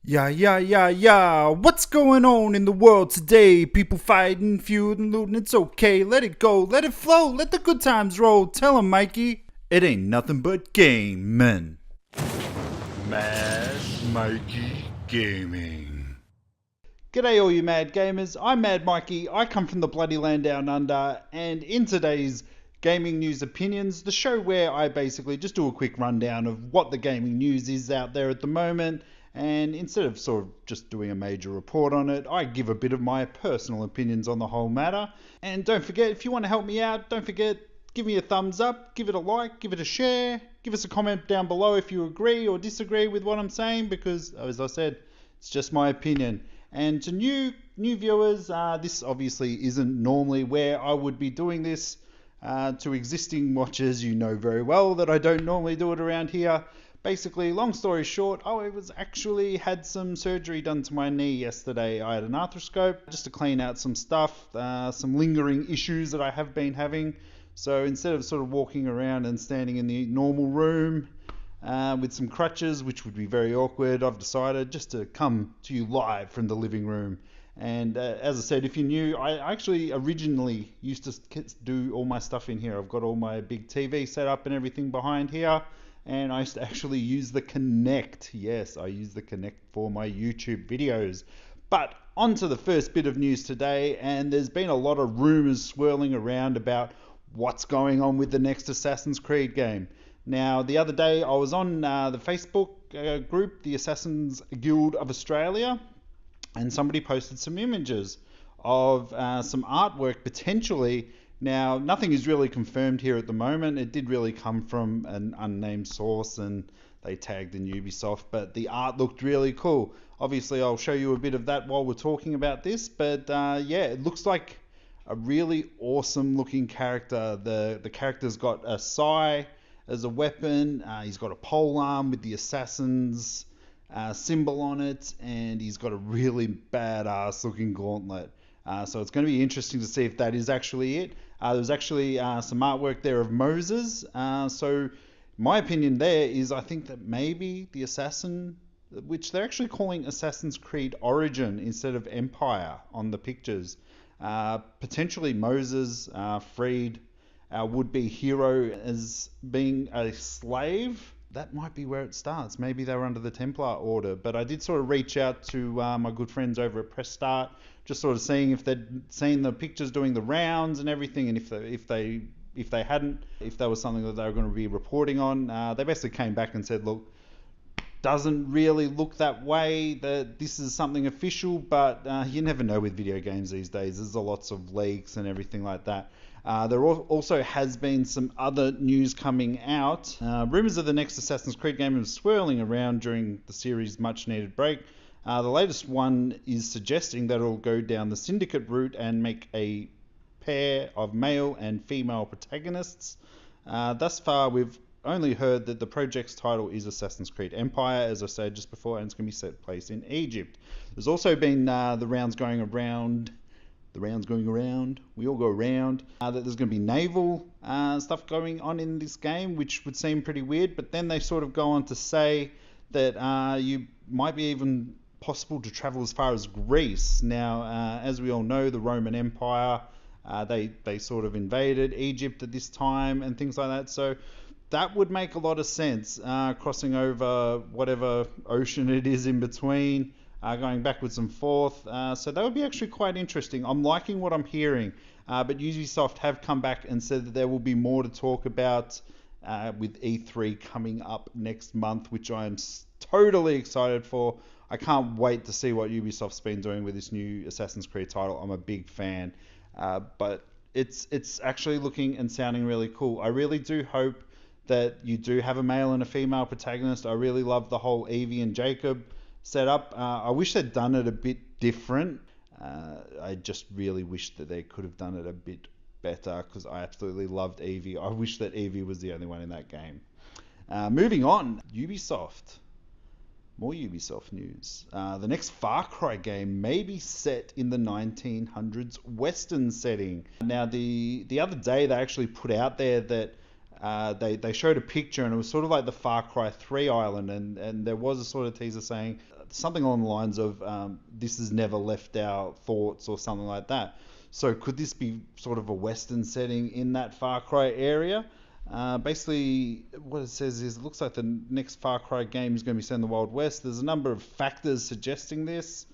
Yeah. What's going on in the world today? People fighting, feuding, looting. It's okay. Let it go. Let it flow. Let the good times roll. Tell 'em, Mikey. It ain't nothing but gaming. Mad Mikey Gaming. G'day, all you mad gamers. I'm Mad Mikey. I come from the bloody land down under. And in today's Gaming News Opinions, the show where I basically just do a quick rundown of what the gaming news is out there at the moment. And instead of sort of just doing a major report on it, I give a bit of my personal opinions on the whole matter. And don't forget, if you want to help me out, don't forget, give me a thumbs up, give it a like, give it a share, give us a comment down below if you agree or disagree with what I'm saying, because, as I said, it's just my opinion. And to new viewers, this obviously isn't normally where I would be doing this. To existing watchers, you know very well that I don't normally do it around here. Basically, long story short, I had some surgery done to my knee yesterday. I had an arthroscope just to clean out some stuff, some lingering issues that I have been having. So instead of sort of walking around and standing in the normal room with some crutches, which would be very awkward, I've decided just to come to you live from the living room. And as I said, if you're new, I actually originally used to do all my stuff in here. I've got all my big TV set up and everything behind here. And I used to actually use the Kinect. Yes, I use the Kinect for my YouTube videos. But on to the first bit of news today, and there's been a lot of rumors swirling around about what's going on with the next Assassin's Creed game. Now, the other day I was on the Facebook group, the Assassin's Guild of Australia, and somebody posted some images of some artwork potentially. Now, nothing is really confirmed here at the moment. It did really come from an unnamed source and they tagged in Ubisoft, but the art looked really cool. Obviously, I'll show you a bit of that while we're talking about this, but yeah, it looks like a really awesome looking character. The character's got a sai as a weapon. He's got a pole arm with the assassin's symbol on it, and he's got a really badass looking gauntlet. So it's going to be interesting to see if that is actually it. There's actually some artwork there of Moses. So my opinion there is I think that maybe the Assassin, which they're actually calling Assassin's Creed Origin instead of Empire on the pictures, potentially Moses freed our would-be hero as being a slave. That might be where it starts. Maybe they were under the Templar Order. But I did sort of reach out to my good friends over at Press Start, just sort of seeing if they'd seen the pictures doing the rounds and everything, and if they hadn't, if that was something that they were going to be reporting on. They basically came back and said, look, doesn't really look that way, that this is something official, but you never know with video games these days. There's lots of leaks and everything like that. There also has been some other news coming out. Rumours of the next Assassin's Creed game are swirling around during the series' much-needed break. The latest one is suggesting that it'll go down the Syndicate route and make a pair of male and female protagonists. Thus far, we've only heard that the project's title is Assassin's Creed Empire, as I said just before, and it's going to be set place in Egypt. There's also been the rounds going around. We all go around. That there's going to be naval stuff going on in this game, which would seem pretty weird. But then they sort of go on to say that you might be even possible to travel as far as Greece. Now, as we all know, the Roman Empire, they sort of invaded Egypt at this time and things like that. So that would make a lot of sense, crossing over whatever ocean it is in between. Going backwards and forth. So that would be actually quite interesting. I'm liking what I'm hearing. But Ubisoft have come back and said that there will be more to talk about with E3 coming up next month, which I am totally excited for. I can't wait to see what Ubisoft's been doing with this new Assassin's Creed title. I'm a big fan. But it's actually looking and sounding really cool. I really do hope that you do have a male and a female protagonist. I really love the whole Evie and Jacob set up. I wish they'd done it a bit different. I just really wish that they could have done it a bit better, because I absolutely loved Evie. I wish that Evie was the only one in that game. Moving on, Ubisoft. More Ubisoft news. The next Far Cry game may be set in the 1900s Western setting. Now, the other day they actually put out there that they showed a picture, and it was sort of like the Far Cry 3 island, and there was a sort of teaser saying something along the lines of this has never left our thoughts or something like that. So could this be sort of a Western setting in that Far Cry area? Basically, what it says is it looks like the next Far Cry game is going to be set in the Wild West. There's a number of factors suggesting this,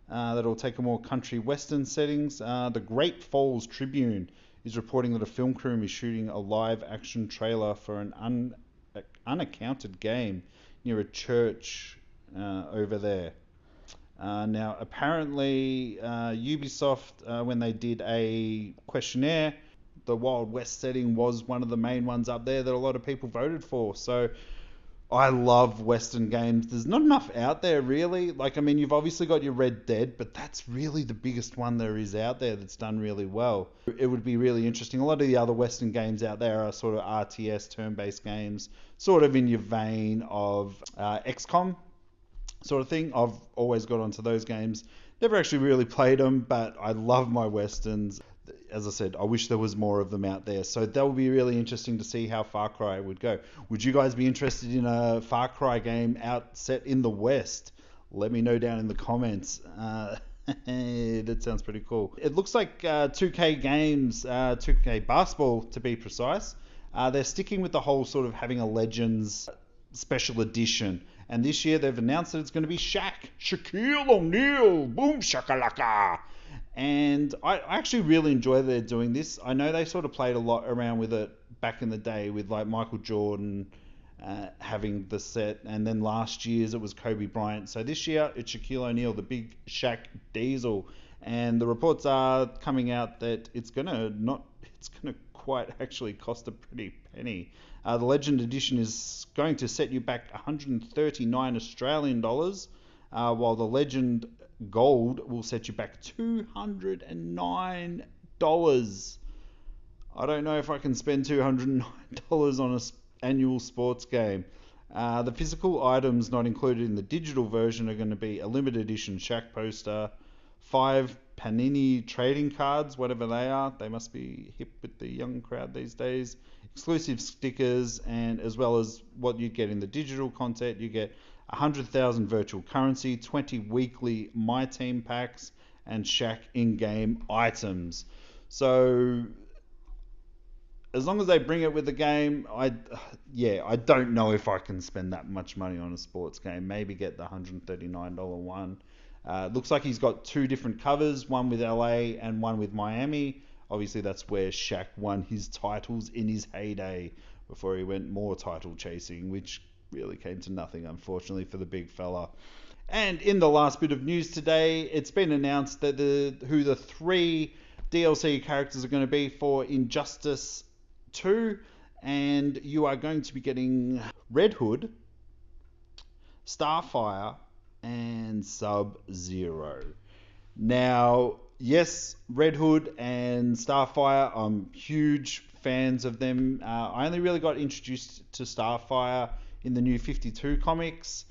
that it'll take a more country Western settings. The Great Falls Tribune is reporting that a film crew is shooting a live action trailer for an unaccounted game near a church over there. Now, apparently, Ubisoft, when they did a questionnaire, the Wild West setting was one of the main ones up there that a lot of people voted for. So I love Western games. There's not enough out there, really. Like, I mean, you've obviously got your Red Dead, but that's really the biggest one there is out there that's done really well. It would be really interesting. A lot of the other Western games out there are sort of RTS, turn-based games, sort of in your vein of XCOM sort of thing. I've always got onto those games. Never actually really played them, but I love my Westerns. As I said, I wish there was more of them out there. So that would be really interesting to see how Far Cry would go. Would you guys be interested in a Far Cry game out set in the West? Let me know down in the comments. That sounds pretty cool. It looks like 2K Games, 2K Basketball to be precise, they're sticking with the whole sort of having a Legends special edition. And this year they've announced that it's going to be Shaquille O'Neal, boom shakalaka. And I actually really enjoy they're doing this. I know they sort of played a lot around with it back in the day with like Michael Jordan having the set, and then last year's it was Kobe Bryant. So this year it's Shaquille O'Neal, the big Shaq Diesel, and the reports are coming out that it's gonna quite actually cost a pretty penny. The Legend Edition is going to set you back 139 Australian dollars, while the Legend Gold will set you back $209. I don't know if I can spend $209 on an annual sports game. The physical items not included in the digital version are going to be a limited edition Shaq poster, 5 Panini trading cards, whatever they are. They must be hip with the young crowd these days. Exclusive stickers, and as well as what you get in the digital content, you get 100,000 virtual currency, 20 weekly My Team packs, and Shaq in-game items. So as long as they bring it with the game, I don't know if I can spend that much money on a sports game. Maybe get the $139 one. Looks like he's got 2 different covers, one with LA and one with Miami. Obviously that's where Shaq won his titles in his heyday before he went more title chasing, which really came to nothing, unfortunately, for the big fella. And in the last bit of news today, it's been announced that who the 3 DLC characters are going to be for Injustice 2, and you are going to be getting Red Hood, Starfire, and Sub-Zero. Now, yes, Red Hood and Starfire, I'm huge fans of them. I only really got introduced to Starfire in the New 52 comics,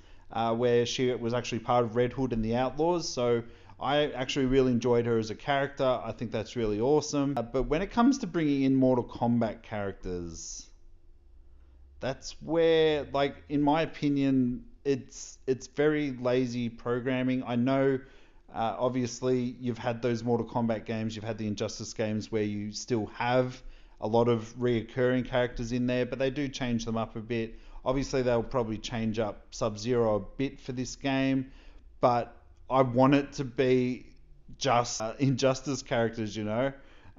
where she was actually part of Red Hood and the Outlaws. So I actually really enjoyed her as a character. I think that's really awesome. But when it comes to bringing in Mortal Kombat characters, that's where, like, in my opinion, it's very lazy programming. I know, obviously, you've had those Mortal Kombat games, you've had the Injustice games where you still have a lot of reoccurring characters in there, but they do change them up a bit. Obviously, they'll probably change up Sub-Zero a bit for this game, but I want it to be just Injustice characters, you know?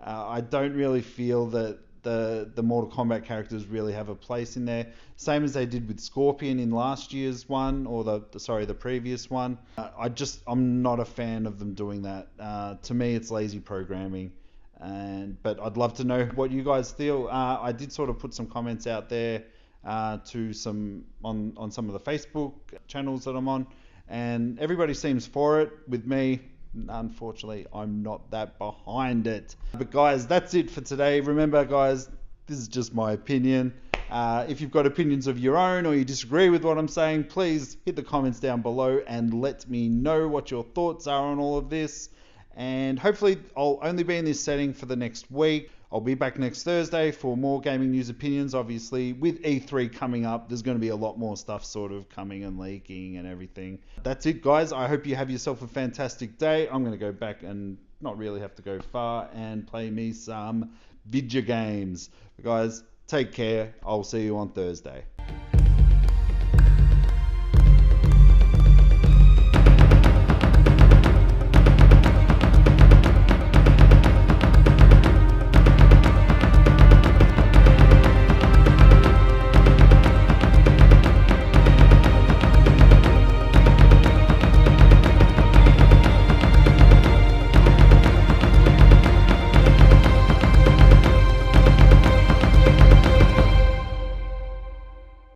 I don't really feel that the Mortal Kombat characters really have a place in there. Same as they did with Scorpion in last year's one, or the previous one. I'm not a fan of them doing that. To me, it's lazy programming. But I'd love to know what you guys feel. I did sort of put some comments out there on some of the Facebook channels that I'm on, and everybody seems for it. With me, unfortunately, I'm not that behind it. But guys, that's it for today. Remember, guys, this is just my opinion. If you've got opinions of your own, or you disagree with what I'm saying, please hit the comments down below and let me know what your thoughts are on all of this. And hopefully I'll only be in this setting for the next week. I'll be back next Thursday for more gaming news opinions. Obviously, with E3 coming up, there's going to be a lot more stuff sort of coming and leaking and everything. That's it, guys. I hope you have yourself a fantastic day. I'm going to go back and not really have to go far and play me some video games. Guys, take care. I'll see you on Thursday.